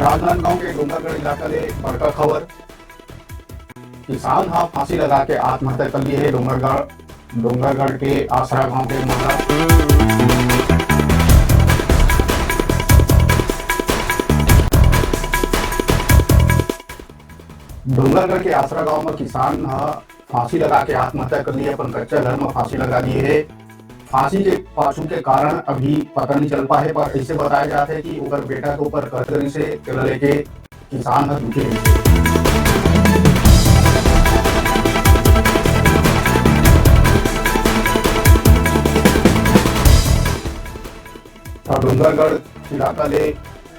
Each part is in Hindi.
राजनांदगांव के डोंगरगढ़ इलाका ले बड़का खबर। किसान हा फांसी लगा के आत्महत्या कर ली है। डोंगरगढ़ के आसरा गांव के मामला। डोंगरगढ़ के आसरा गांव में किसान हा फांसी लगा के आत्महत्या कर ली है। अपन कच्चा घर में फांसी लगा ली है। फांसी के पाछू के कारण अभी पता नहीं चल पाए, पर ऐसे बताया जाता है कि ओकर बेटा के ऊपर कर्ज से लेके किसान हा दुखी है। डोंगरगढ़ इलाका ले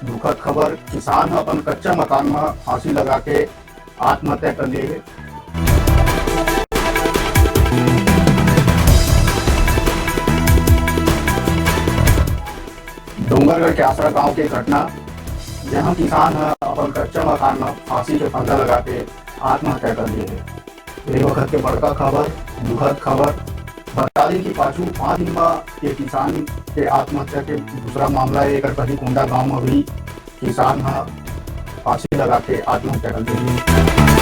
दुखद खबर। किसान हा अपन कच्चा मकान में फांसी लगा के आत्महत्या कर ली है। डोंगरगढ़ के आसरा गांव की घटना, जहां किसान अपन कच्चा मकान में फांसी के फंदा लगा के आत्महत्या कर लिए है। ये वक्त के बड़का खबर, दुखद खबर। बता दें कि पाछू 5 दिन में ये किसान के आत्महत्या के दूसरा मामला है। एक कहीं कुंडा गांव में भी किसान फांसी लगा के आत्महत्या कर ली है।